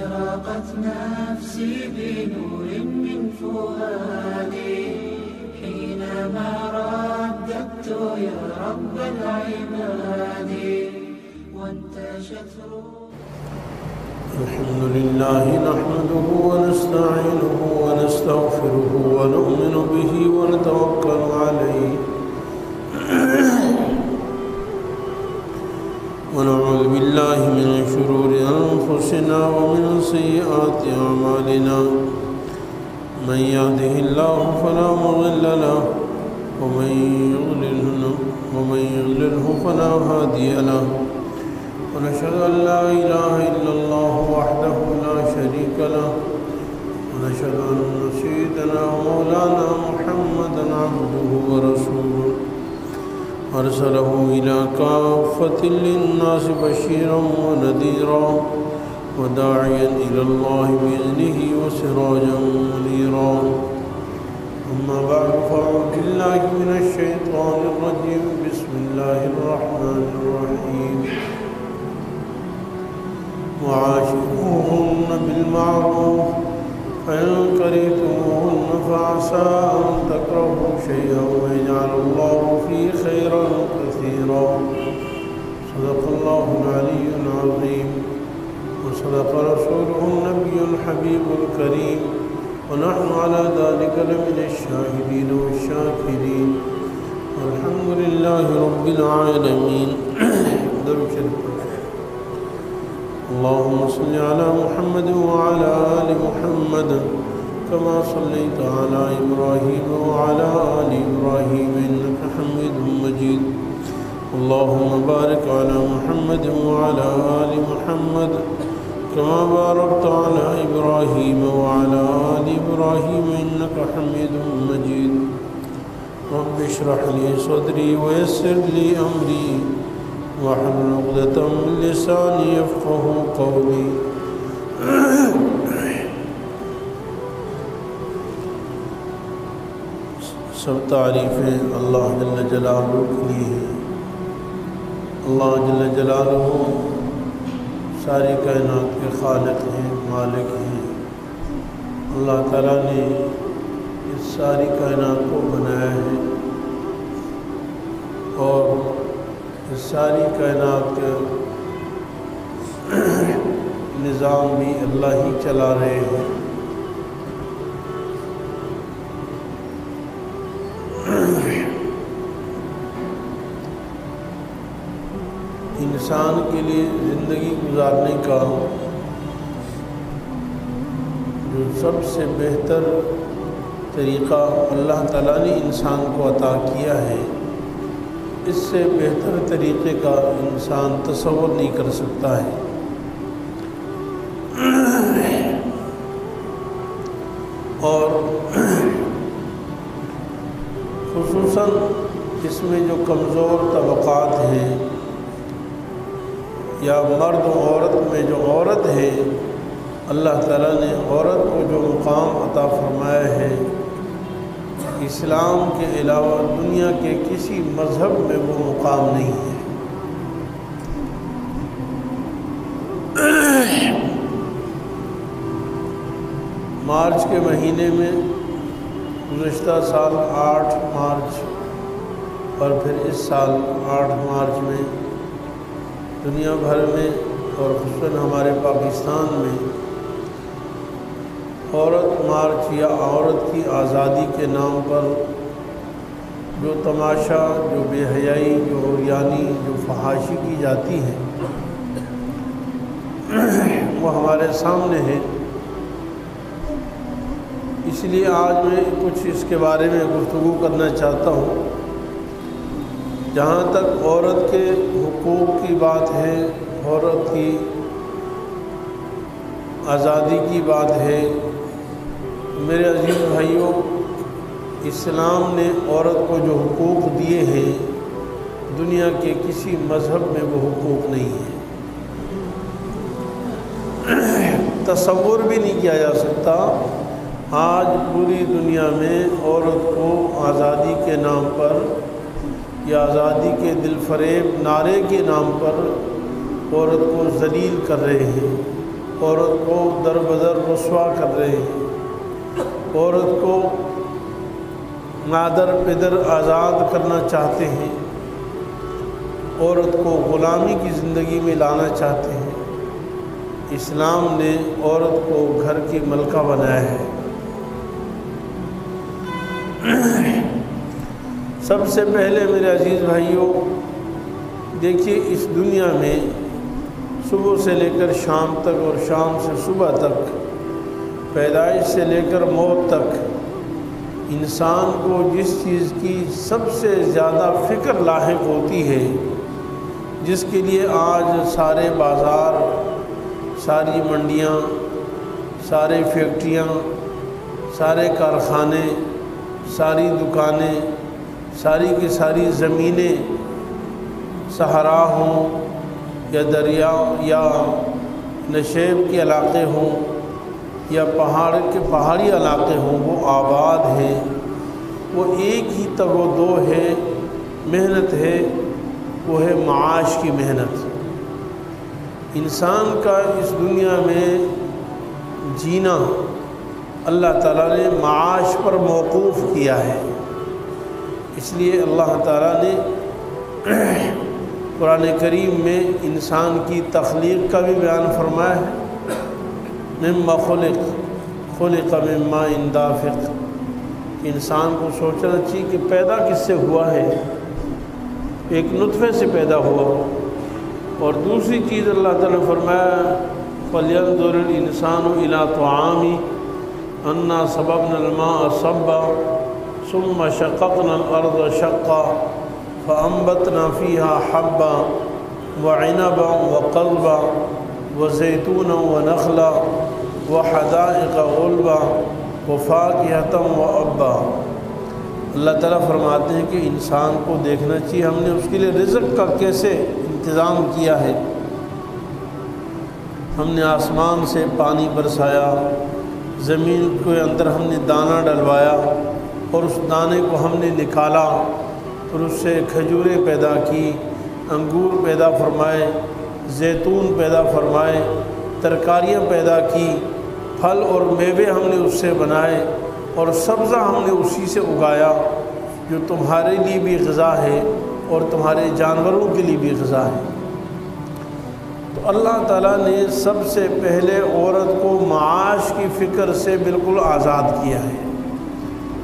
أشرقت نفسي بنور من فؤادي حينما رددت يا رب العباد وانتشت الحمد لله نحمده ونستعينه ونستغفره ونؤمن به ونتوكل عليه ونعوذ بالله من شرور أنفسنا ومن سيئات أعمالنا من يهده الله فلا مضل له ومن يضلله فلا هادي له ونشهد أن لا إله إلا الله وحده لا شريك له ونشهد أن سيدنا ومولانا محمدا عبده ورسوله أرسله إلى كافة للناس بشيرا ونذيرا وداعيا إلى الله بإذنه وسراجا منيرا أما بعد فأعوذ بالله من الشيطان الرجيم بسم الله الرحمن الرحيم وعاشروهن بالمعروف فإن كرهتموهن فعسى أن تكرهوا شيئا ويجعل الله فيه خيرا كثيرا صدق الله العلي العظيم وصدق رسوله النبي الحبيب الكريم ونحن على ذلك لمن الشاهدين والشاكرين والحمد لله رب العالمين. اللهم صل على محمد وعلى آل محمد كما صليت على إبراهيم وعلى آل إبراهيم إنك حميد مجيد. اللهم بارك على محمد وعلى آل محمد كما باركت على إبراهيم وعلى آل إبراهيم إنك حميد مجيد. رب اشرح لي صدري ويسر لي أمري واحلل عقدة من لساني يفقهوا قولي. سب تعریفیں اللہ جل جلالہ کے لیے ہیں. اللہ جل جلالہ ساری کائنات کے خالق ہیں، مالک ہیں. اللہ تعالیٰ نے اس ساری کائنات کو بنایا ہے اور اس ساری کائنات کا نظام بھی اللہ ہی چلا رہے ہیں. انسان کے لیے زندگی گزارنے کا جو سب سے بہتر طریقہ اللہ تعالیٰ نے انسان کو عطا کیا ہے، اس سے بہتر طریقے کا انسان تصور نہیں کر سکتا ہے. اور خصوصاً اس میں جو کمزور طبقات ہیں یا مرد و عورت میں جو عورت ہے، اللہ تعالیٰ نے عورت کو جو مقام عطا فرمایا ہے اسلام کے علاوہ دنیا کے کسی مذہب میں وہ مقام نہیں ہے. مارچ کے مہینے میں گزشتہ سال 8 مارچ اور پھر اس سال 8 مارچ میں دنیا بھر میں اور خصوصاً ہمارے پاکستان میں عورت مارچ یا عورت کی آزادی کے نام پر جو تماشا، جو بے حیائی، جو عریانی، جو فحاشی کی جاتی ہے وہ ہمارے سامنے ہے. اس لیے آج میں کچھ اس کے بارے میں گفتگو کرنا چاہتا ہوں. جہاں تک عورت کے حقوق کی بات ہے، عورت کی آزادی کی بات ہے، میرے عزیز بھائیوں، اسلام نے عورت کو جو حقوق دیے ہیں دنیا کے کسی مذہب میں وہ حقوق نہیں ہیں. تصور بھی نہیں کیا جا سکتا آج پوری دنیا میں عورت کو آزادی کے نام پر یا آزادی کے دل فریب نعرے کے نام پر عورت کو ذلیل کر رہے ہیں، عورت کو در بدر رسوا کر رہے ہیں، عورت کو مادر پدر آزاد کرنا چاہتے ہیں، عورت کو غلامی کی زندگی میں لانا چاہتے ہیں۔ اسلام نے عورت کو گھر کی ملکہ بنایا ہے۔ سب سے پہلے میرے عزیز بھائیوں، دیکھیے اس دنیا میں صبح سے لے کر شام تک اور شام سے صبح تک، پیدائش سے لے کر موت تک، انسان کو جس چیز کی سب سے زیادہ فکر لاحق ہوتی ہے، جس کے لیے آج سارے بازار، ساری منڈیاں، سارے فیکٹریاں، سارے کارخانے، ساری دکانیں، ساری کی ساری زمینیں، صحرا ہوں یا دریا یا نشیب کے علاقے ہوں یا پہاڑی علاقے ہوں، وہ آباد ہیں، وہ ایک ہی تگ و دو ہے، محنت ہے، وہ ہے معاش کی محنت۔ انسان کا اس دنیا میں جینا اللہ تعالیٰ نے معاش پر موقوف کیا ہے۔ اس لیے اللہ تعالیٰ نے قرآن کریم میں انسان کی تخلیق کا بھی بیان فرمایا ہے، مما خلق مما دافق۔ انسان کو سوچنا چاہیے کہ پیدا کس سے ہوا ہے، ایک نطفے سے پیدا ہوا۔ اور دوسری چیز اللہ تعالیٰ نے فرمایا فَلْيَنظُرِ الْإِنسَانُ إِلَىٰ طَعَامِهِ أَنَّا صَبَبْنَا الْمَاءَ صَبًّا ثُمَّ شَقَقْنَا الْأَرْضَ شَقًّا فَأَنبَتْنَا فِيهَا حَبًّا وَعِنَبًا وَقَضْبًا وَزَيْتُونًا وَنَخْلًا وَحَدَائِقَ غُلْبًا وَفَاكِهَةً وَأَبًّا۔ اللہ تعالیٰ فرماتے ہیں کہ انسان کو دیکھنا چاہیے ہم نے اس کے لیے رزق کا کیسے انتظام کیا ہے۔ ہم نے آسمان سے پانی برسایا، زمین کے اندر ہم نے دانہ ڈلوایا اور اس دانے کو ہم نے نکالا، اور اس سے کھجوریں پیدا کی، انگور پیدا فرمائے، زیتون پیدا فرمائے، ترکاریاں پیدا کی، پھل اور میوے ہم نے اس سے بنائے، اور سبزہ ہم نے اسی سے اگایا جو تمہارے لیے بھی غذا ہے اور تمہارے جانوروں کے لیے بھی غذا ہے۔ تو اللہ تعالیٰ نے سب سے پہلے عورت کو معاش کی فکر سے بالکل آزاد کیا ہے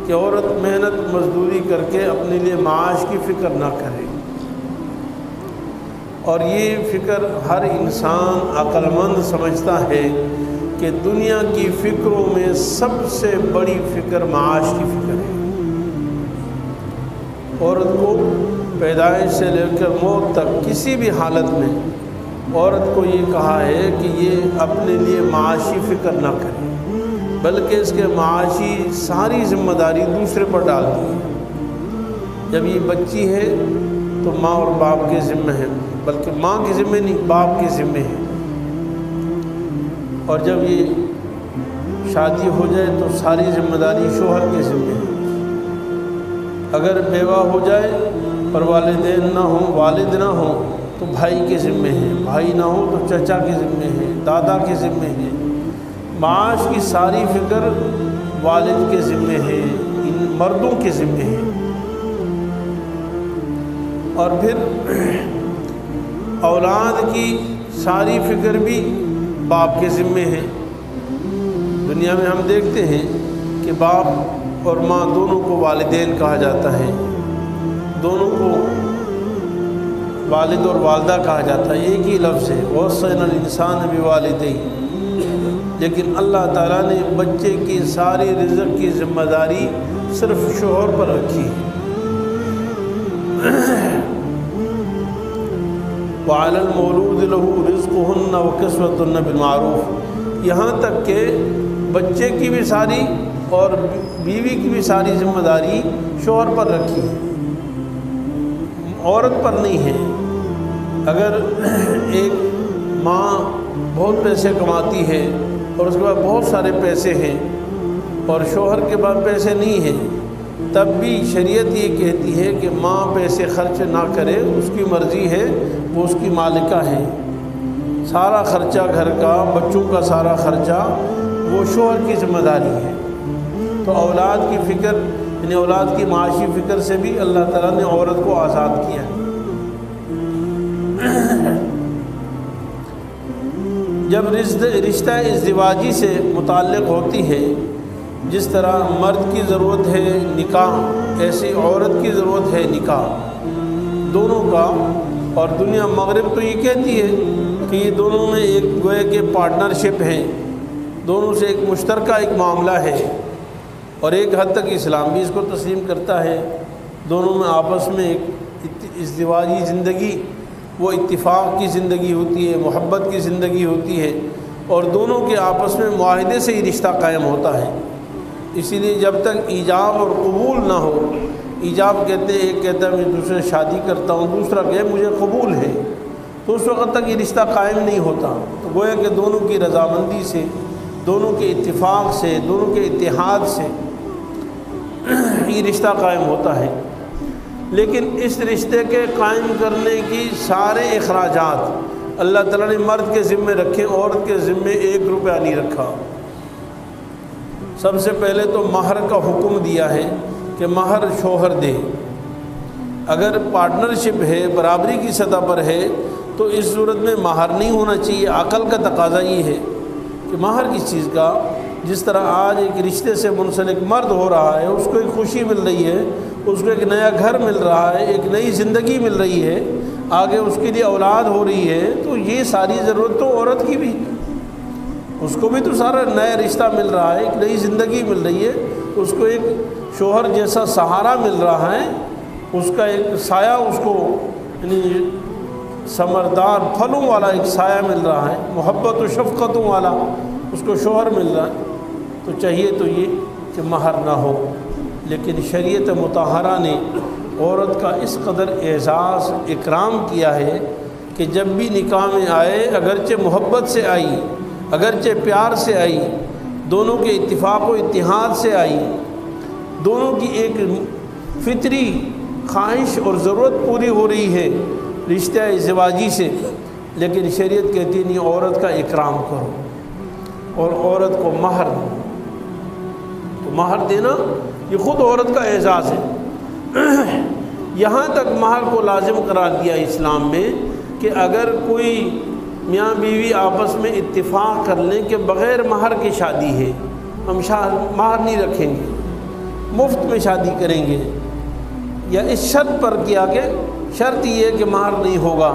کہ عورت محنت مزدوری کر کے اپنے لیے معاش کی فکر نہ کرے۔ اور یہ فکر ہر انسان عقل مند سمجھتا ہے کہ دنیا کی فکروں میں سب سے بڑی فکر معاش کی فکر ہے۔ عورت کو پیدائش سے لے کر موت تک کسی بھی حالت میں عورت کو یہ کہا ہے کہ یہ اپنے لیے معاشی فکر نہ کرے، بلکہ اس کے معاشی ساری ذمہ داری دوسرے پر ڈال دی ہے۔ جب یہ بچی ہے تو ماں اور باپ کے ذمہ ہے، بلکہ ماں کے ذمہ نہیں، باپ کے ذمہ ہے۔ اور جب یہ شادی ہو جائے تو ساری ذمہ داری شوہر کے ذمہ ہے۔ اگر بیوہ ہو جائے اور والدین نہ ہوں، والد نہ ہوں تو بھائی کے ذمہ ہے، بھائی نہ ہو تو چچا کے ذمہ ہے، دادا کے ذمہ ہے۔ معاش کی ساری فکر والد کے ذمہ ہے، ان مردوں کے ذمہ ہے۔ اور پھر اولاد کی ساری فکر بھی باپ کے ذمے ہے۔ دنیا میں ہم دیکھتے ہیں کہ باپ اور ماں دونوں کو والدین کہا جاتا ہے، دونوں کو والد اور والدہ کہا جاتا ہے، ایک ہی لفظ ہے، وَوَصَّيْنَا الْإِنسَانَ بِوَالِدَيْهِ۔ لیکن اللہ تعالیٰ نے بچے کی ساری رزق کی ذمہ داری صرف شوہر پر رکھی ہے۔ وَعَلَى الْمَوْلُودِ لَهُ رِزْقُهُنَّ وَكِسْوَتُهُنَّ بِالْمَعْرُوفِ، یہاں تک کہ بچے کی بھی ساری اور بیوی کی بھی ساری ذمہ داری شوہر پر رکھی ہے، عورت پر نہیں ہے۔ اگر ایک ماں بہت پیسے کماتی ہے اور اس کے بعد بہت سارے پیسے ہیں اور شوہر کے پاس پیسے نہیں ہیں، تب بھی شریعت یہ کہتی ہے کہ ماں پیسے خرچ نہ کرے، اس کی مرضی ہے، وہ اس کی مالکہ ہے۔ سارا خرچہ گھر کا، بچوں کا سارا خرچہ وہ شوہر کی ذمہ داری ہے۔ تو اولاد کی فکر، یعنی اولاد کی معاشی فکر سے بھی اللہ تعالیٰ نے عورت کو آزاد کیا ہے۔ جب رشتہ ازدواجی سے متعلق ہوتی ہے، جس طرح مرد کی ضرورت ہے نکاح، ایسی عورت کی ضرورت ہے نکاح دونوں کا۔ اور دنیا مغرب تو یہ کہتی ہے کہ یہ دونوں میں ایک گوئے کے پارٹنرشپ ہے، دونوں سے ایک مشترکہ ایک معاملہ ہے، اور ایک حد تک اسلام بھی اس کو تسلیم کرتا ہے۔ دونوں میں آپس میں ایک ازدواجی زندگی، وہ اتفاق کی زندگی ہوتی ہے، محبت کی زندگی ہوتی ہے، اور دونوں کے آپس میں معاہدے سے ہی رشتہ قائم ہوتا ہے۔ اسی لیے جب تک ایجاب اور قبول نہ ہو، ایجاب کہتے ہیں ایک کہتا ہے میں دوسرے شادی کرتا ہوں، دوسرا کہے مجھے قبول ہے، تو اس وقت تک یہ رشتہ قائم نہیں ہوتا۔ تو گویا کہ دونوں کی رضامندی سے، دونوں کے اتفاق سے، دونوں کے اتحاد سے یہ رشتہ قائم ہوتا ہے۔ لیکن اس رشتے کے قائم کرنے کی سارے اخراجات اللہ تعالیٰ نے مرد کے ذمے رکھے، عورت کے ذمے 1 روپیہ نہیں رکھا۔ سب سے پہلے تو مہر کا حکم دیا ہے کہ مہر شوہر دے۔ اگر پارٹنرشپ ہے، برابری کی سطح پر ہے، تو اس صورت میں مہر نہیں ہونا چاہیے۔ عقل کا تقاضا یہ ہے کہ مہر کس چیز کا، جس طرح آج ایک رشتے سے منسلک مرد ہو رہا ہے، اس کو ایک خوشی مل رہی ہے، اس کو ایک نیا گھر مل رہا ہے، ایک نئی زندگی مل رہی ہے، آگے اس کے لیے اولاد ہو رہی ہے، تو یہ ساری ضرورت تو عورت کی بھی، اس کو بھی تو سارا نیا رشتہ مل رہا ہے، ایک نئی زندگی مل رہی ہے، اس کو ایک شوہر جیسا سہارا مل رہا ہے، اس کا ایک سایہ، اس کو یعنی ثمردار پھلوں والا ایک سایہ مل رہا ہے، محبت و شفقتوں والا اس کو شوہر مل رہا ہے۔ تو چاہیے تو یہ کہ مہر نہ ہو، لیکن شریعت مطہرہ نے عورت کا اس قدر اعزاز اکرام کیا ہے کہ جب بھی نکاح میں آئے، اگرچہ محبت سے آئی، اگرچہ پیار سے آئی، دونوں کے اتفاق و اتحاد سے آئی، دونوں کی ایک فطری خواہش اور ضرورت پوری ہو رہی ہے رشتہ ازدواجی سے، لیکن شریعت کہتی نہیں، عورت کا اکرام کرو اور عورت کو مہر دو۔ تو مہر دینا یہ خود عورت کا اعزاز ہے۔ یہاں تک مہر کو لازم قرار دیا اسلام میں کہ اگر کوئی میاں بیوی آپس میں اتفاق کر لیں کہ بغیر مہر کی شادی ہے، ہم مہر نہیں رکھیں گے، مفت میں شادی کریں گے، یا اس شرط پر کیا کہ شرط یہ ہے کہ مہر نہیں ہوگا،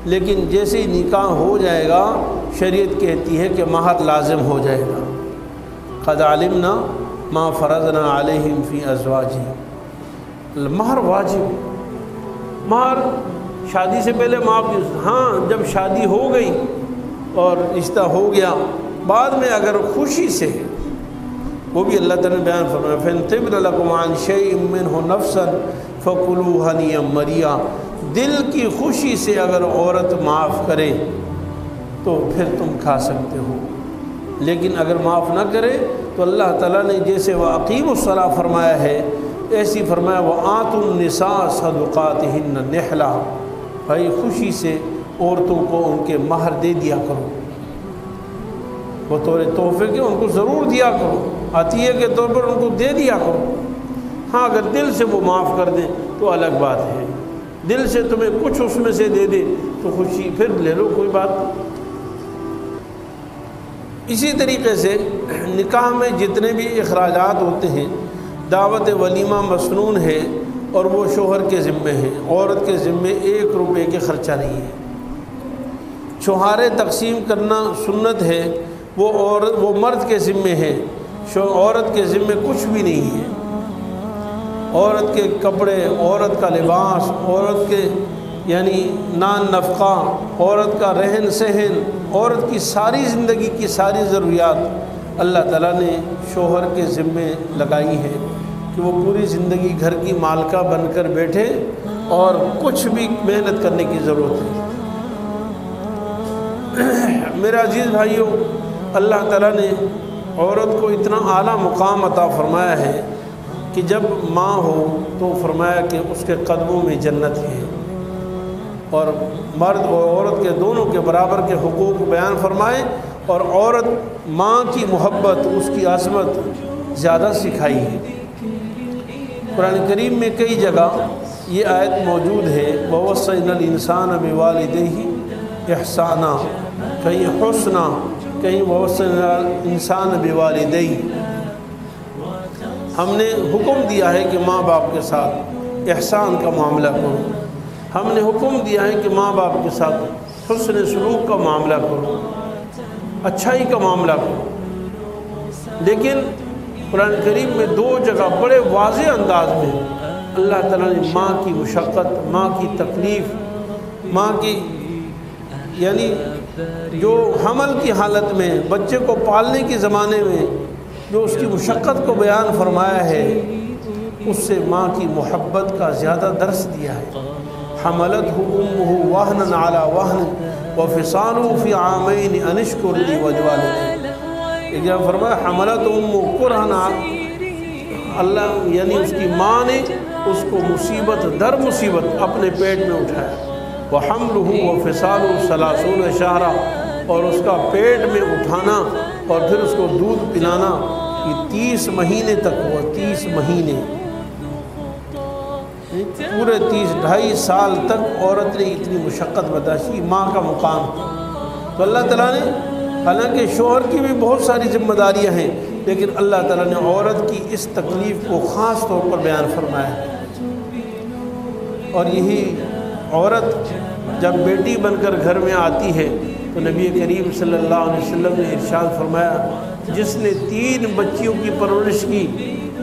لیکن جیسے ہی نکاح ہو جائے گا شریعت کہتی ہے کہ مہر لازم ہو جائے گا۔ قد علمنا ما فرضنا علیہم فی ازواجہم، مہر واجب، مہر شادی سے پہلے معاف نہیں۔ ہاں جب شادی ہو گئی اور رشتہ ہو گیا، بعد میں اگر خوشی سے، وہ بھی اللہ تعالیٰ نے بیان فرمایا فَإِن طِبْنَ لَكُمْ عَنْ شَيْءٍ مِّنْهُ نَفْسًا فَكُلُوهُ هَنِيًّا مَرِيًّا، دل کی خوشی سے اگر عورت معاف کرے تو پھر تم کھا سکتے ہو، لیکن اگر معاف نہ کرے تو اللہ تعالیٰ نے جیسے وَأَقِيمُوا الصَّلَاةَ فرمایا ہے، ایسی فرمایا وَآتُوا النِّسَاءَ صَدُقَاتِهِنَّ نِحْلًا، بھائی خوشی سے عورتوں کو ان کے مہر دے دیا کرو، بطور تحفے کے ان کو ضرور دیا کرو، عطیہ کے طور پر ان کو دے دیا کرو۔ ہاں اگر دل سے وہ معاف کر دیں تو الگ بات ہے، دل سے تمہیں کچھ اس میں سے دے دے تو خوشی، پھر لے لو، کوئی بات نہیں۔ اسی طریقے سے نکاح میں جتنے بھی اخراجات ہوتے ہیں، دعوت ولیمہ مسنون ہے اور وہ شوہر کے ذمے ہے، عورت کے ذمے 1 روپے کے خرچہ نہیں ہے۔ چھہارے تقسیم کرنا سنت ہے، وہ مرد کے ذمے ہے، عورت کے ذمے کچھ بھی نہیں ہے۔ عورت کے کپڑے، عورت کا لباس، عورت کے یعنی نان نفقہ، عورت کا رہن سہن، عورت کی ساری زندگی کی ساری ضروریات اللہ تعالیٰ نے شوہر کے ذمے لگائی ہے کہ وہ پوری زندگی گھر کی مالکہ بن کر بیٹھے اور کچھ بھی محنت کرنے کی ضرورت نہیں۔ میرے عزیز بھائیوں، اللہ تعالیٰ نے عورت کو اتنا اعلیٰ مقام عطا فرمایا ہے کہ جب ماں ہو تو فرمایا کہ اس کے قدموں میں جنت ہے، اور مرد اور عورت کے دونوں کے برابر کے حقوق بیان فرمائے، اور عورت ماں کی محبت، اس کی عظمت زیادہ سکھائی ہے۔ قرآن کریم میں کئی جگہ یہ آیت موجود ہے، وَوَصَّيْنَا الْإِنسَانَ بِوَالِدَيْهِ إِحْسَانًا، کہیں حسنا، کہیں وَوَصَّيْنَا الْإِنسَانَ بِوَالِدَيْهِ۔ ہم نے حکم دیا ہے کہ ماں باپ کے ساتھ احسان کا معاملہ کرو، ہم نے حکم دیا ہے کہ ماں باپ کے ساتھ حسن سلوک کا معاملہ کرو، اچھائی کا معاملہ کرو۔ لیکن قرآن کریم میں دو جگہ بڑے واضح انداز میں اللہ تعالیٰ نے ماں کی مشقت، ماں کی تکلیف، ماں کی یعنی جو حمل کی حالت میں بچے کو پالنے کے زمانے میں جو اس کی مشقت کو بیان فرمایا ہے، اس سے ماں کی محبت کا زیادہ درس دیا ہے۔ حملتہ امہ وہنا علی وہن وفصالہ فی عامین ان اشکر لی ولوالدیک۔ ایک جگہ فرمایا حملتہ امہ کرہا، اللہ یعنی اس کی ماں نے اس کو مصیبت در مصیبت اپنے پیٹ میں اٹھایا، وحملہ وفصالہ ثلاثون شہرا، اور اس کا پیٹ میں اٹھانا اور پھر اس کو دودھ پلانا یہ 30 مہینے تک ہوا۔ 30 مہینے، پورے 2.5 سال تک عورت نے اتنی مشقت برداشت، ماں کا مقام۔ تو اللہ تعالیٰ نے، حالانکہ شوہر کی بھی بہت ساری ذمہ داریاں ہیں، لیکن اللہ تعالیٰ نے عورت کی اس تکلیف کو خاص طور پر بیان فرمایا ہے۔ اور یہی عورت جب بیٹی بن کر گھر میں آتی ہے تو نبی کریم صلی اللہ علیہ وسلم نے ارشاد فرمایا، جس نے 3 بچیوں کی پرورش کی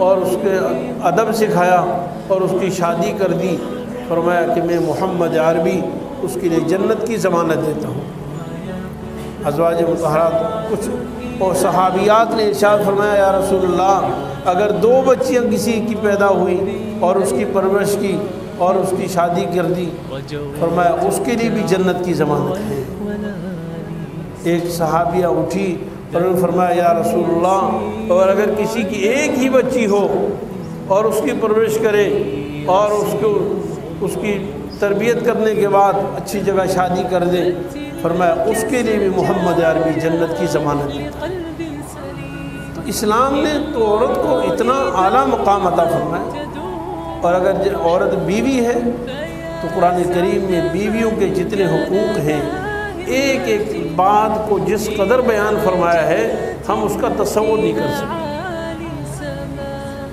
اور اس کے ادب سکھایا اور اس کی شادی کر دی، فرمایا کہ میں محمد عربی اس کے لیے جنت کی ضمانت دیتا ہوں۔ ازواج مطہرات کچھ اور صحابیات نے ارشاد فرمایا، یا رسول اللہ اگر 2 بچیاں کسی کی پیدا ہوئی اور اس کی پرورش کی اور اس کی شادی کر دی، فرمایا اس کے لیے بھی جنت کی ضمانت ہے۔ ایک صحابیہ اٹھی اور انہوں نے فرمایا، یا رسول اللہ اور اگر کسی کی ایک ہی بچی ہو اور اس کی پرورش کرے اور اس کی تربیت کرنے کے بعد اچھی جگہ شادی کر دے، فرمایا اس کے لیے بھی محمد عربی جنت کی ضمانت دیتا ہے۔ تو اسلام نے تو عورت کو اتنا اعلیٰ مقام عطا فرمایا، اور اگر عورت بیوی ہے تو قرآن کریم میں بیویوں کے جتنے حقوق ہیں، ایک ایک بات کو جس قدر بیان فرمایا ہے ہم اس کا تصور نہیں کر سکتے۔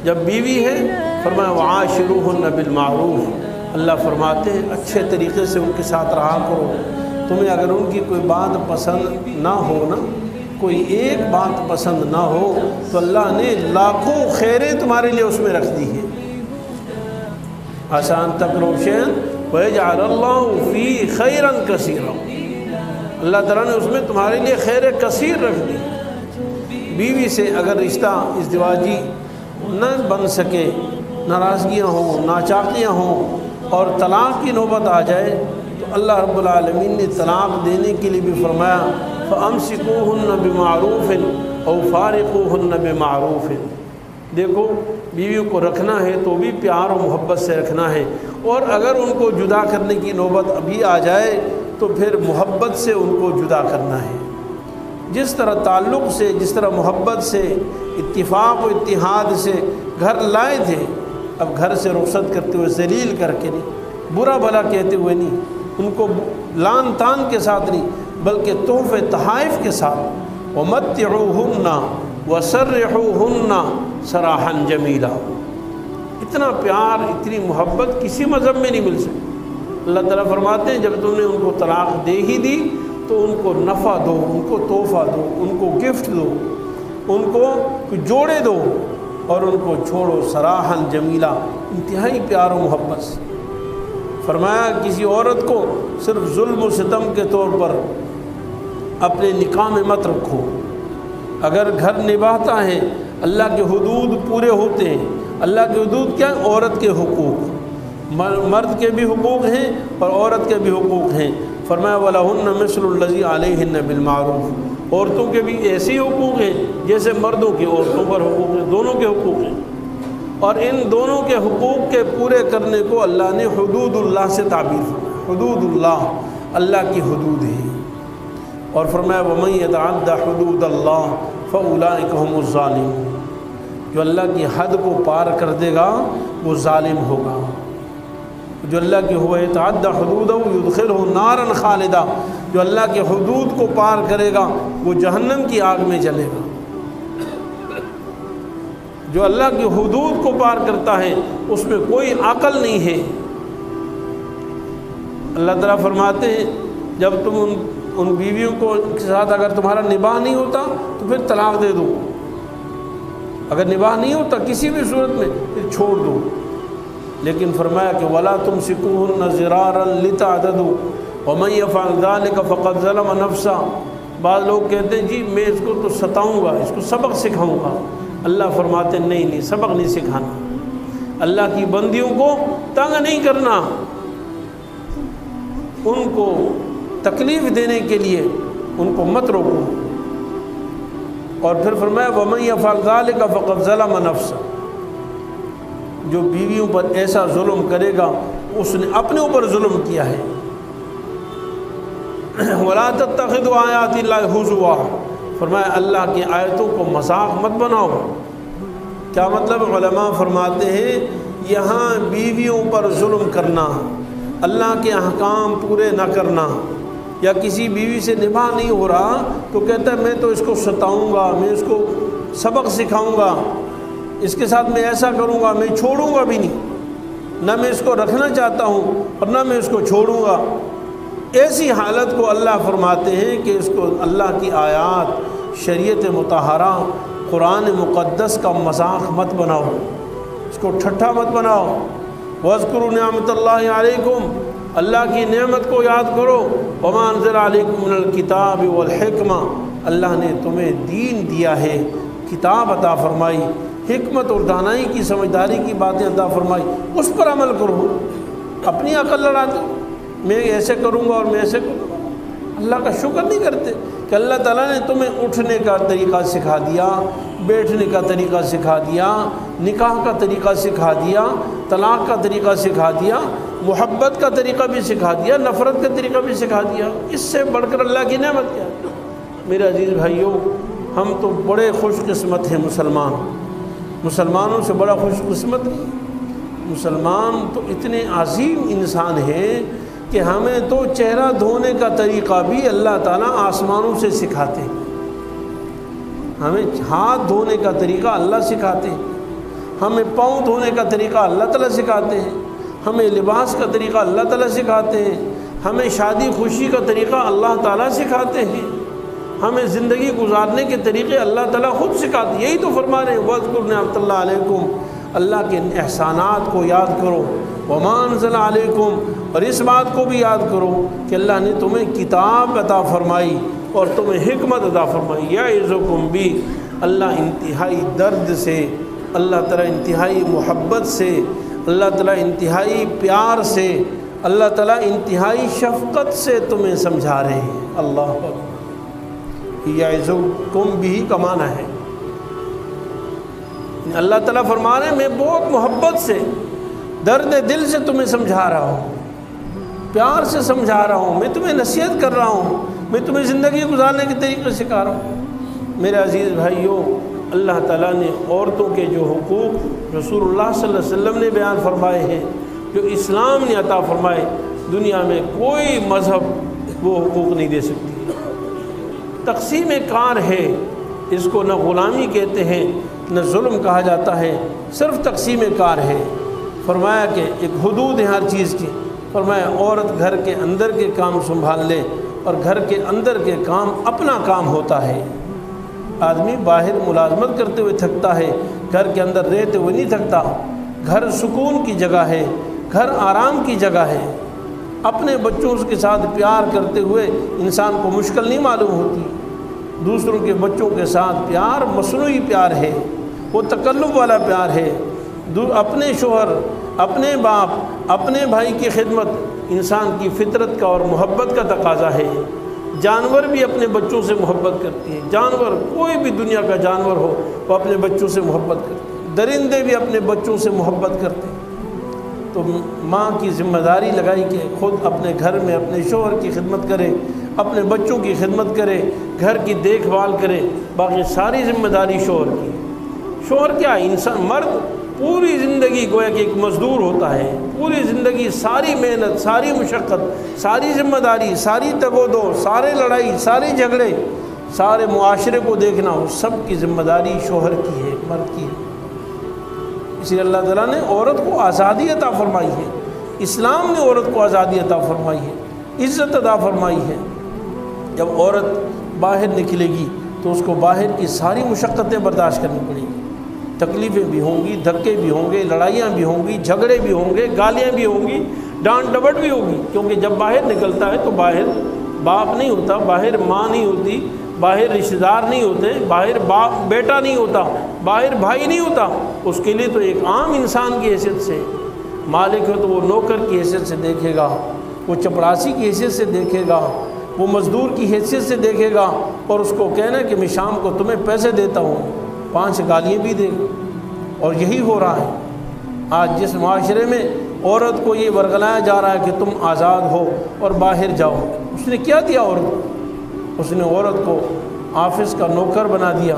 جب بیوی ہے فرمایا وعاشروہن بالمعروف، اللہ فرماتے ہیں اچھے طریقے سے ان کے ساتھ رہا کرو۔ تمہیں اگر ان کی کوئی بات پسند نہ ہو نا، کوئی ایک بات پسند نہ ہو تو اللہ نے لاکھوں خیریں تمہارے لیے اس میں رکھ دی ہیں۔ آسان تکرہوا شیئا ویجعل اللہ فیہ خیرا کثیرا، اللہ تعالیٰ نے اس میں تمہارے لیے خیر کثیر رکھ دی۔ بیوی سے اگر رشتہ ازدواجی نہ بن سکے، ناراضگیاں ہوں، ناچاقیاں ہوں اور طلاق کی نوبت آ جائے، تو اللہ رب العالمین نے طلاق دینے کے لیے بھی فرمایا فَأَمْسِكُوهُنَّ بِمَعْرُوفٍ أَوْ فَارِقُوهُنَّ بِمَعْرُوفٍ۔ دیکھو بیویوں کو رکھنا ہے تو بھی پیار و محبت سے رکھنا ہے، اور اگر ان کو جدا کرنے کی نوبت ابھی آ جائے تو پھر محبت سے ان کو جدا کرنا ہے۔ جس طرح تعلق سے، جس طرح محبت سے، اتفاق و اتحاد سے گھر لائے تھے، اب گھر سے رخصت کرتے ہوئے ذلیل کر کے نہیں، برا بھلا کہتے ہوئے نہیں، ان کو لان تان کے ساتھ نہیں، بلکہ تحفے تحائف کے ساتھ وَمَتِّعُوهُنَّ وَسَرِّحُوهُنَّ سراحًا جمیلا۔ اتنا پیار، اتنی محبت کسی مذہب میں نہیں مل سکتی۔ اللہ تعالیٰ فرماتے ہیں جب تم نے ان کو طلاق دے ہی دی تو ان کو نفع دو، ان کو تحفہ دو، ان کو گفٹ دو، ان کو جوڑے دو، اور ان کو چھوڑو سراحً جمیلا، انتہائی پیار و محبت سے۔ فرمایا کسی عورت کو صرف ظلم و ستم کے طور پر اپنے نکاح میں مت رکھو۔ اگر گھر نبھاتا ہے، اللہ کے حدود پورے ہوتے ہیں۔ اللہ کے حدود کیا؟ عورت کے حقوق، مرد کے بھی حقوق ہیں اور عورت کے بھی حقوق ہیں۔ فرمایا وَلَهُنَّ مِثْلُ الَّذِي عَلَيْهِنَّ بِالْمَعْرُوفِ، عورتوں کے بھی ایسے حقوق ہیں جیسے مردوں کے عورتوں پر حقوق ہیں، دونوں کے حقوق ہیں، اور ان دونوں کے حقوق کے پورے کرنے کو اللہ نے حدود اللہ سے تعبیر فرمایا۔ حدود اللہ، اللہ کی حدود ہیں۔ اور فرمایا وَمَن يَتَعَدَّ حُدُودَ اللَّهِ فَأُولَٰئِكَ هُمُ الظَّالِمُونَ، جو اللہ کی حد کو پار کر دے گا وہ ظالم ہوگا۔ جو اللہ کی هو يَتَعَدَّ حُدُودَهُ يُدْخِلْهُ نَارًا خَالِدًا، جو اللہ کے حدود کو پار کرے گا وہ جہنم کی آگ میں جلے گا۔ جو اللہ کی حدود کو پار کرتا ہے اس میں کوئی عقل نہیں ہے۔ اللہ تعالیٰ فرماتے ہیں جب تم ان بیویوں کے ساتھ اگر تمہارا نباہ نہیں ہوتا تو پھر طلاق دے دو، اگر نباہ نہیں ہوتا کسی بھی صورت میں پھر چھوڑ دو۔ لیکن فرمایا کہ وَلَا تُمْسِكُوهُنَّ ضِرَارًا لِتَعْتَدُوا وَمَن يَفْعَلْ ذَلِكَ فَقَدْ ظَلَمَ نَفْسَهُ۔ بعض لوگ کہتے ہیں جی میں اس کو تو ستاؤں گا، اس کو سبق سکھاؤں گا۔ اللہ فرماتے ہیں نہیں، سبق نہیں سکھانا، اللہ کی بندیوں کو تنگ نہیں کرنا، ان کو تکلیف دینے کے لیے ان کو مت روکو۔ اور پھر فرمایا وَمَن يَفْعَلْ ذَلِكَ فَقَدْ ظَلَمَ نَفْسَهُ، جو بیویوں پر ایسا ظلم کرے گا اس نے اپنے اوپر ظلم کیا ہے۔ وَلَا تَتَّخِذُوا آيَاتِ اللَّهِ هُزُوًا، فرمایا اللہ کی آیتوں کو مذاق مت بناؤ۔ کیا مطلب؟ علماء فرماتے ہیں یہاں بیویوں پر ظلم کرنا، اللہ کے احکام پورے نہ کرنا، یا کسی بیوی سے نباہ نہیں ہو رہا تو کہتا ہے میں تو اس کو ستاؤں گا، میں اس کو سبق سکھاؤں گا، اس کے ساتھ میں ایسا کروں گا، میں چھوڑوں گا بھی نہیں، نہ میں اس کو رکھنا چاہتا ہوں اور نہ میں اس کو چھوڑوں گا۔ ایسی حالت کو اللہ فرماتے ہیں کہ اس کو اللہ کی آیات، شریعت مطہرہ، قرآن مقدس کا مذاق مت بناؤ، اس کو ٹھٹھا مت بناؤ۔ وَاذْكُرُوا نِعْمَةَ اللَّهِ عَلَيْكُمْ، اللہ کی نعمت کو یاد کرو۔ وَمَا أَنزَلَ عَلَيْكُم مِّنَ الْكِتَابِ وَالْحِكْمَةِ، اللہ نے تمہیں دین دیا ہے، کتاب عطا فرمائی، حکمت اور دانائی کی سمجھداری کی باتیں عطا فرمائی، اس پر عمل کرو۔ اپنی عقل لڑا دو، میں ایسے کروں گا اور میں ایسے کروں گا، اللہ کا شکر نہیں کرتے کہ اللہ تعالیٰ نے تمہیں اٹھنے کا طریقہ سکھا دیا، بیٹھنے کا طریقہ سکھا دیا، نکاح کا طریقہ سکھا دیا، طلاق کا طریقہ سکھا دیا، محبت کا طریقہ بھی سکھا دیا، نفرت کا طریقہ بھی سکھا دیا۔ اس سے بڑھ کر اللہ کی نعمت کیا ہے؟ میرے عزیز بھائیوں، ہم تو بڑے خوش قسمت ہیں مسلمانوں سے بڑا خوش قسمت نہیں۔ مسلمان تو اتنے عظیم انسان ہیں کہ ہمیں تو چہرہ دھونے کا طریقہ بھی اللہ تعالیٰ آسمانوں سے سکھاتے ہیں، ہمیں ہاتھ دھونے کا طریقہ اللہ سکھاتے ہیں، ہمیں پاؤں دھونے کا طریقہ اللہ تعالیٰ سکھاتے ہیں، ہمیں لباس کا طریقہ اللہ تعالیٰ سکھاتے ہیں، ہمیں شادی خوشی کا طریقہ اللہ تعالیٰ سکھاتے ہیں، ہمیں زندگی گزارنے کے طریقے اللہ تعالیٰ خود سکھاتے ہیں۔ یہی تو فرما رہے ہیں وَاذْكُرُوا نِعْمَةَ اللَّهِ عَلَيْكُمْ، اللہ کے احسانات کو یاد کرو۔ وَمَا أَنزَلَ عَلَيْكُمْ، اور اس بات کو بھی یاد کرو کہ اللہ نے تمہیں کتاب عطا فرمائی اور تمہیں حکمت عطا فرمائی۔ یعظکم بھی، اللہ انتہائی درد سے، اللہ تعالیٰ انتہائی محبت سے، اللہ تعالیٰ انتہائی پیار سے، اللہ تعالیٰ انتہائی شفقت سے تمہیں سمجھا رہے ہیں۔ اللہ اکبر۔ یعظکم بھی کا معنی ہے اللہ تعالیٰ فرما رہے ہیں میں بہت محبت سے، درد دل سے تمہیں سمجھا رہا ہوں، پیار سے سمجھا رہا ہوں، میں تمہیں نصیحت کر رہا ہوں، میں تمہیں زندگی گزارنے کے طریقے سکھا رہا ہوں۔ میرے عزیز بھائیوں، اللہ تعالیٰ نے عورتوں کے جو حقوق رسول اللہ صلی اللہ علیہ وسلم نے بیان فرمائے ہیں، جو اسلام نے عطا فرمائے، دنیا میں کوئی مذہب وہ حقوق نہیں دے سکتی۔ تقسیم کار ہے، اس کو نہ غلامی کہتے ہیں نہ ظلم کہا جاتا ہے، صرف تقسیم کار ہے۔ فرمایا کہ ایک حدود ہے ہر چیز کی، فرمایا عورت گھر کے اندر کے کام سنبھال لے اور گھر کے اندر کے کام اپنا کام ہوتا ہے۔ آدمی باہر ملازمت کرتے ہوئے تھکتا ہے، گھر کے اندر رہتے ہوئے نہیں تھکتا۔ گھر سکون کی جگہ ہے، گھر آرام کی جگہ ہے۔ اپنے بچوں کے ساتھ پیار کرتے ہوئے انسان کو مشکل نہیں معلوم ہوتی۔ دوسروں کے بچوں کے ساتھ پیار مصنوعی پیار ہے، وہ تکلف والا پیار ہے۔ اپنے شوہر، اپنے باپ، اپنے بھائی کی خدمت انسان کی فطرت کا اور محبت کا تقاضا ہے۔ جانور بھی اپنے بچوں سے محبت کرتے ہیں، جانور کوئی بھی دنیا کا جانور ہو وہ اپنے بچوں سے محبت کرتے ہیں، درندے بھی اپنے بچوں سے محبت کرتے ہیں۔ تو ماں کی ذمہ داری لگائی کہ خود اپنے گھر میں اپنے شوہر کی خدمت کرے، اپنے بچوں کی خدمت کرے، گھر کی دیکھ بھال کرے، باقی ساری ذمہ داری شوہر کی۔ شوہر کیا انسان مرد پوری زندگی گویا کہ ایک مزدور ہوتا ہے، پوری زندگی ساری محنت، ساری مشقت، ساری ذمہ داری، ساری تگ و دو، سارے لڑائی، سارے جھگڑے، سارے معاشرے کو دیکھنا، وہ سب کی ذمہ داری شوہر کی ہے، مرد کی ہے۔ اس لیے اللہ تعالیٰ نے عورت کو آزادی عطا فرمائی ہے، اسلام نے عورت کو آزادی عطا فرمائی ہے، عزت عطا فرمائی ہے۔ جب عورت باہر نکلے گی تو اس کو باہر کی ساری مشقتیں برداشت کرنی پڑیں گی، تکلیفیں بھی ہوں گی، دھکے بھی ہوں گے، لڑائیاں بھی ہوں گی، جھگڑے بھی ہوں گے، گالیاں بھی ہوں گی، ڈانٹ ڈپٹ بھی ہوگی، کیونکہ جب باہر نکلتا ہے تو باہر باپ نہیں ہوتا، باہر ماں نہیں ہوتی، باہر رشتہ دار نہیں ہوتے، باہر باپ بیٹا نہیں ہوتا، باہر بھائی نہیں ہوتا، اس کے لیے تو ایک عام انسان کی حیثیت سے مالک ہے تو وہ نوکر کی حیثیت سے دیکھے گا، وہ چپڑاسی کی حیثیت سے دیکھے گا، وہ مزدور کی حیثیت سے دیکھے گا، اور اس کو کہنا کہ میں شام کو تمہیں پیسے دیتا ہوں، 5 گالیاں بھی دے گا۔ اور یہی ہو رہا ہے آج جس معاشرے میں عورت کو یہ ورگلایا جا رہا ہے کہ تم آزاد ہو اور باہر جاؤ۔ اس نے کیا دیا عورت کو؟ اس نے عورت کو آفس کا نوکر بنا دیا،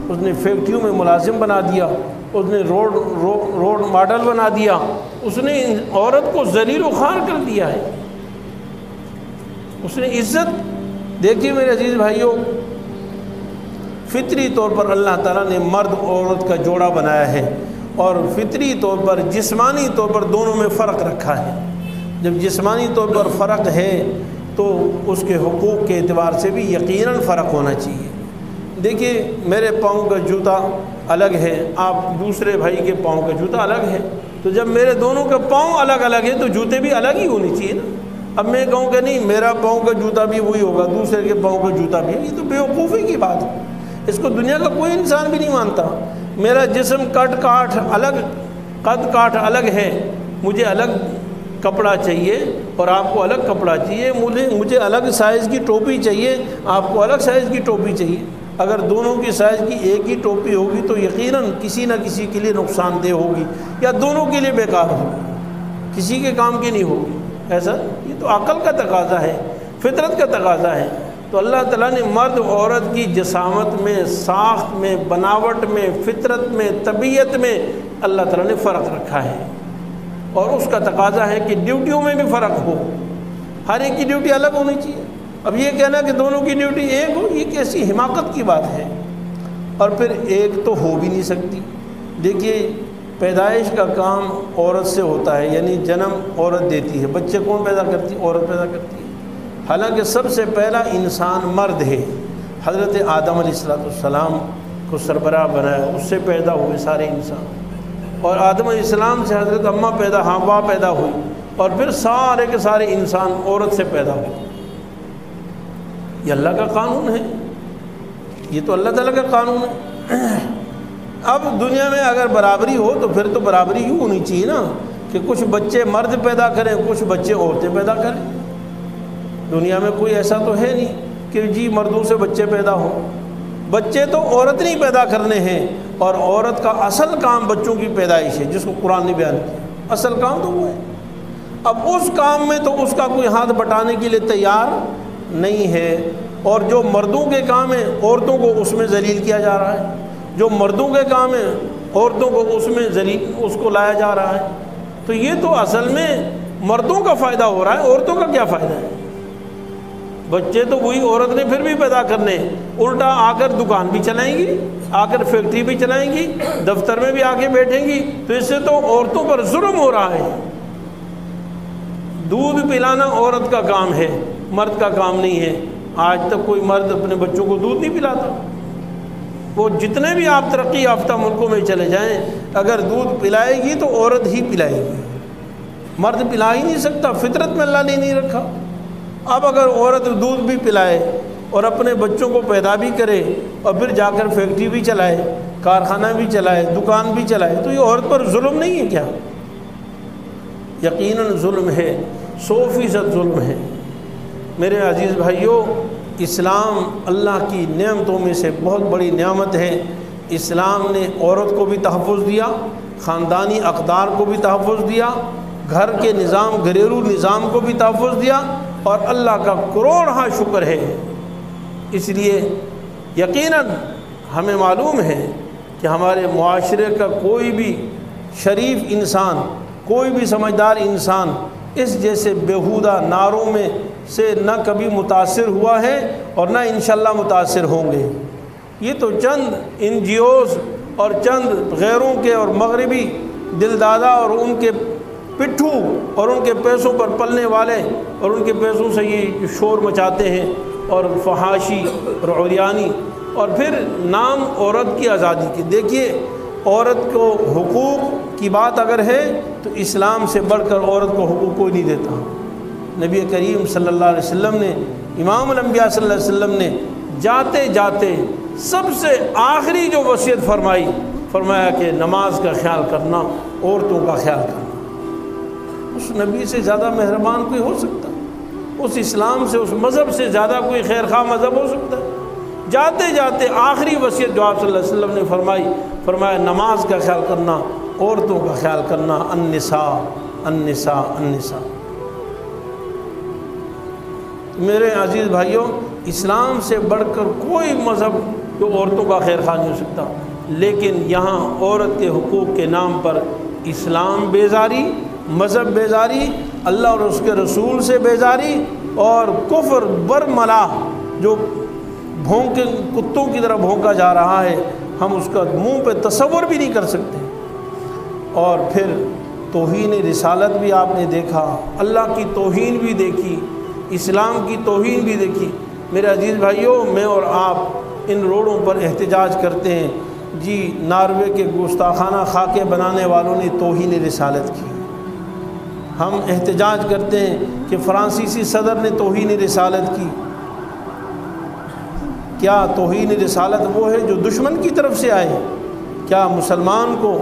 اس نے فیکٹریوں میں ملازم بنا دیا، اس نے روڈ ماڈل بنا دیا، اس نے عورت کو ذلیل و خوار کر دیا ہے۔ اس نے عزت دیکھیے میرے عزیز بھائیوں، فطری طور پر اللہ تعالیٰ نے مرد اور عورت کا جوڑا بنایا ہے، اور فطری طور پر جسمانی طور پر دونوں میں فرق رکھا ہے۔ جب جسمانی طور پر فرق ہے تو اس کے حقوق کے اعتبار سے بھی یقیناً فرق ہونا چاہیے۔ دیکھیے میرے پاؤں کا جوتا الگ ہے، آپ دوسرے بھائی کے پاؤں کا جوتا الگ ہے، تو جب میرے دونوں کے پاؤں الگ الگ ہیں تو جوتے بھی الگ ہی ہونے چاہیے نا۔ اب میں کہوں کہ نہیں میرا پاؤں کا جوتا بھی وہی ہوگا، دوسرے کے پاؤں کا جوتا بھی، یہ تو بیوقوفی کی بات ہے، اس کو دنیا کا کوئی انسان بھی نہیں مانتا۔ میرا جسم قد کاٹ الگ ہے، مجھے الگ کپڑا چاہیے اور آپ کو الگ کپڑا چاہیے، مجھے الگ سائز کی ٹوپی چاہیے، آپ کو الگ سائز کی ٹوپی چاہیے۔ اگر دونوں کی سائز کی ایک ہی ٹوپی ہوگی تو یقیناً کسی نہ کسی کے لیے نقصان دہ ہوگی، یا دونوں کے لیے بیکار ہوگی، کسی کے کام کی نہیں ہوگی۔ ایسا یہ تو عقل کا تقاضا ہے، فطرت کا تقاضا ہے۔ تو اللہ تعالیٰ نے مرد و عورت کی جسامت میں، ساخت میں، بناوٹ میں، فطرت میں، طبیعت میں اللہ تعالیٰ نے فرق رکھا ہے، اور اس کا تقاضا ہے کہ ڈیوٹیوں میں بھی فرق ہو، ہر ایک کی ڈیوٹی الگ ہونی چاہیے۔ اب یہ کہنا کہ دونوں کی ڈیوٹی ایک ہو، یہ کیسی حماقت کی بات ہے، اور پھر ایک تو ہو بھی نہیں سکتی۔ دیکھیے پیدائش کا کام عورت سے ہوتا ہے، یعنی جنم عورت دیتی ہے، بچے کون پیدا کرتی ہے؟ عورت پیدا کرتی ہے۔ حالانکہ سب سے پہلا انسان مرد ہے، حضرت آدم علیہ السلام کو سربراہ بنایا، اس سے پیدا ہوئے سارے انسان، اور آدم علیہ السلام سے حضرت اماں حوا پیدا ہوئی، اور پھر سارے کے سارے انسان عورت سے پیدا ہوئے۔ یہ اللہ کا قانون ہے، یہ تو اللہ تعالیٰ کا قانون ہے۔ اب دنیا میں اگر برابری ہو تو پھر تو برابری یوں ہونی چاہیے نا کہ کچھ بچے مرد پیدا کریں، کچھ بچے عورتیں پیدا کریں۔ دنیا میں کوئی ایسا تو ہے نہیں کہ جی مردوں سے بچے پیدا ہوں، بچے تو عورت نہیں پیدا کرنے ہیں، اور عورت کا اصل کام بچوں کی پیدائش ہے، جس کو قرآن نے بیان کیا، اصل کام تو وہ ہے۔ اب اس کام میں تو اس کا کوئی ہاتھ بٹانے کے لیے تیار نہیں ہے، اور جو مردوں کے کام ہیں عورتوں کو اس میں ذلیل کیا جا رہا ہے، جو مردوں کے کام ہیں عورتوں کو اس میں اس کو لایا جا رہا ہے۔ تو یہ تو اصل میں مردوں کا فائدہ ہو رہا ہے، عورتوں کا کیا فائدہ ہے؟ بچے تو وہی عورت نے پھر بھی پیدا کرنے، الٹا آ کر دکان بھی چلائیں گی، آ کر فیکٹری بھی چلائیں گی، دفتر میں بھی آ کے بیٹھیں گی، تو اس سے تو عورتوں پر ظلم ہو رہا ہے۔ دودھ پلانا عورت کا کام ہے، مرد کا کام نہیں ہے۔ آج تک کوئی مرد اپنے بچوں کو دودھ نہیں پلاتا۔ وہ جتنے بھی آپ ترقی یافتہ ملکوں میں چلے جائیں، اگر دودھ پلائے گی تو عورت ہی پلائے گی، مرد پلا ہی نہیں سکتا، فطرت میں اللہ نے نہیں رکھا۔ اب اگر عورت دودھ بھی پلائے اور اپنے بچوں کو پیدا بھی کرے اور پھر جا کر فیکٹری بھی چلائے، کارخانہ بھی چلائے، دکان بھی چلائے، تو یہ عورت پر ظلم نہیں ہے کیا؟ یقیناً ظلم ہے، 100% ظلم ہے۔ میرے عزیز بھائیوں، اسلام اللہ کی نعمتوں میں سے بہت بڑی نعمت ہے۔ اسلام نے عورت کو بھی تحفظ دیا، خاندانی اقدار کو بھی تحفظ دیا، گھر کے نظام، گھریلو نظام کو بھی تحفظ دیا، اور اللہ کا کروڑہا شکر ہے۔ اس لیے یقیناً ہمیں معلوم ہے کہ ہمارے معاشرے کا کوئی بھی شریف انسان، کوئی بھی سمجھدار انسان اس جیسے بیہودہ نعروں میں سے نہ کبھی متاثر ہوا ہے اور نہ انشاءاللہ متاثر ہوں گے۔ یہ تو چند NGOs اور چند غیروں کے اور مغربی دلدادہ اور ان کے پٹھو اور ان کے پیسوں پر پلنے والے اور ان کے پیسوں سے یہ شور مچاتے ہیں، اور فحاشی اور عریانی، اور پھر نام عورت کی آزادی کی۔ دیکھیے، عورت کو حقوق کی بات اگر ہے تو اسلام سے بڑھ کر عورت کو حقوق کوئی نہیں دیتا۔ نبی کریم صلی اللہ علیہ وسلم نے، امام الانبیاء صلی اللہ علیہ وسلم نے جاتے جاتے سب سے آخری جو وصیت فرمایا کہ نماز کا خیال کرنا، عورتوں کا خیال کرنا۔ اس نبی سے زیادہ مہربان کوئی ہو سکتا؟ اس اسلام سے، اس مذہب سے زیادہ کوئی خیر خواہ مذہب ہو سکتا ہے؟ جاتے جاتے آخری وصیت جو آپ صلی اللہ علیہ وسلم نے فرمایا نماز کا خیال کرنا، عورتوں کا خیال کرنا، النساء النساء النساء۔ میرے عزیز بھائیوں، اسلام سے بڑھ کر کوئی مذہب جو عورتوں کا خیر خواہ نہیں ہو سکتا، لیکن یہاں عورت کے حقوق کے نام پر اسلام بیزاری، مذہب بیزاری، اللہ اور اس کے رسول سے بیزاری، اور کفر برملا جو بھونکے کتوں کی طرح بھونکا جا رہا ہے، ہم اس کا منہ پہ تصور بھی نہیں کر سکتے۔ اور پھر توہین رسالت بھی آپ نے دیکھا، اللہ کی توہین بھی دیکھی، اسلام کی توہین بھی دیکھی۔ میرے عزیز بھائیوں، میں اور آپ ان روڈوں پر احتجاج کرتے ہیں، جی ناروے کے گستاخانہ خاکے بنانے والوں نے توہین رسالت کی۔ ہم احتجاج کرتے ہیں کہ فرانسیسی صدر نے توہین رسالت کی۔ کیا توہین رسالت وہ ہے جو دشمن کی طرف سے آئے؟ کیا مسلمان کو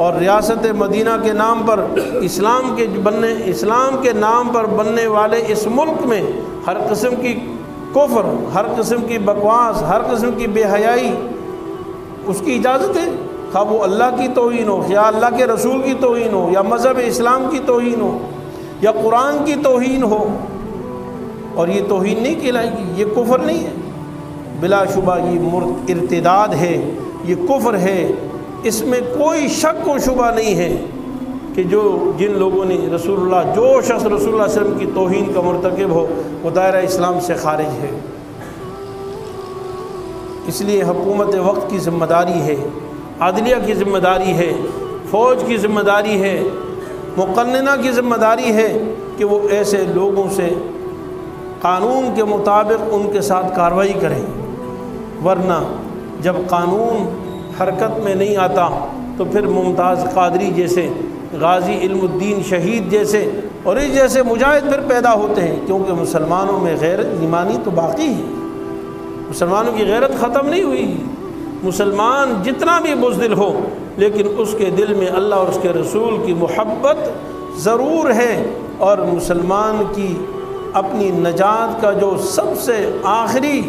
اور ریاست مدینہ کے نام پر اسلام کے نام پر بننے والے اس ملک میں ہر قسم کی کفر، ہر قسم کی بکواس، ہر قسم کی بے حیائی، اس کی اجازت ہے؟ خواہ وہ اللہ کی توہین ہو، یا اللہ کے رسول کی توہین ہو، یا مذہب اسلام کی توہین ہو، یا قرآن کی توہین ہو، اور یہ توہین نہیں کہلائے گی، یہ کفر نہیں ہے؟ بلا شبہ یہ ارتداد ہے، یہ کفر ہے، اس میں کوئی شک و شبہ نہیں ہے کہ جن لوگوں نے جو شخص رسول اللہ صلی اللہ علیہ وسلم کی توہین کا مرتکب ہو وہ دائرہ اسلام سے خارج ہے۔ اس لیے حکومت وقت کی ذمہ داری ہے، عدلیہ کی ذمہ داری ہے، فوج کی ذمہ داری ہے، مقننہ کی ذمہ داری ہے کہ وہ ایسے لوگوں سے قانون کے مطابق ان کے ساتھ کارروائی کریں، ورنہ جب قانون حرکت میں نہیں آتا تو پھر ممتاز قادری جیسے، غازی علم الدین شہید جیسے اور اس جیسے مجاہد پھر پیدا ہوتے ہیں، کیونکہ مسلمانوں میں غیرت ایمانی تو باقی ہے، مسلمانوں کی غیرت ختم نہیں ہوئی۔ مسلمان جتنا بھی بزدل ہو لیکن اس کے دل میں اللہ اور اس کے رسول کی محبت ضرور ہے، اور مسلمان کی اپنی نجات کا جو سب سے آخری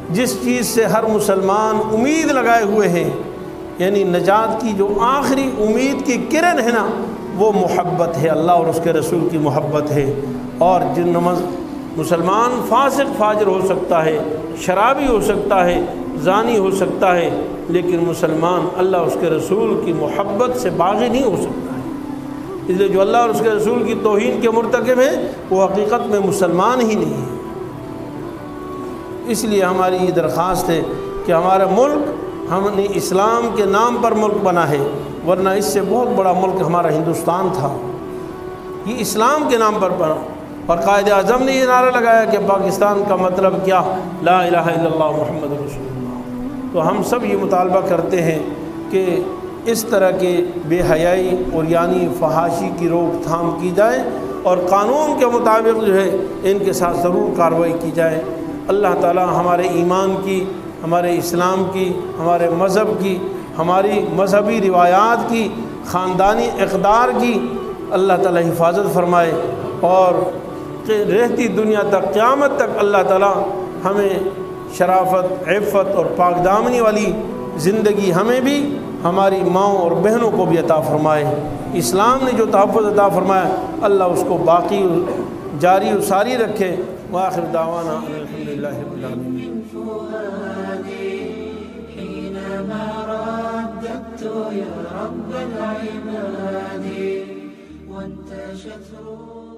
جس چیز سے ہر مسلمان امید لگائے ہوئے ہیں، یعنی نجات کی جو آخری امید کی کرن ہے نا، وہ محبت ہے، اللہ اور اس کے رسول کی محبت ہے۔ اور جن مسلمان فاسق فاجر ہو سکتا ہے، شرابی ہو سکتا ہے، زانی ہو سکتا ہے، لیکن مسلمان اللہ اور اس کے رسول کی محبت سے باغی نہیں ہو سکتا ہے۔ اس لیے جو اللہ اور اس کے رسول کی توہین کے مرتکب ہیں وہ حقیقت میں مسلمان ہی نہیں ہے۔ اس لیے ہماری یہ درخواست ہے کہ ہمارا ملک ہم نے اسلام کے نام پر ملک بنا ہے، ورنہ اس سے بہت بڑا ملک ہمارا ہندوستان تھا، یہ اسلام کے نام پر بنا۔ اور قائد اعظم نے یہ نعرہ لگایا کہ پاکستان کا مطلب کیا؟ لا الہ الا اللہ محمد رسول اللہ۔ تو ہم سب یہ مطالبہ کرتے ہیں کہ اس طرح کے بے حیائی اور یعنی فحاشی کی روک تھام کی جائے، اور قانون کے مطابق جو ہے ان کے ساتھ ضرور کارروائی کی جائے۔ اللہ تعالی ہمارے ایمان کی، ہمارے اسلام کی، ہمارے مذہب کی، ہماری مذہبی روایات کی، خاندانی اقدار کی اللہ تعالی حفاظت فرمائے، اور رہتی دنیا تک، قیامت تک اللہ تعالی ہمیں شرافت، عفت اور پاک دامنی والی زندگی ہمیں بھی ہماری ماؤں اور بہنوں کو بھی عطا فرمائے۔ اسلام نے جو تحفظ عطا فرمایا اللہ اس کو باقی جاری و ساری رکھے۔ وآخر دعوانا الحمدللہ رب العالمین۔ حينما رددت يا رب العباد وانتشت روحي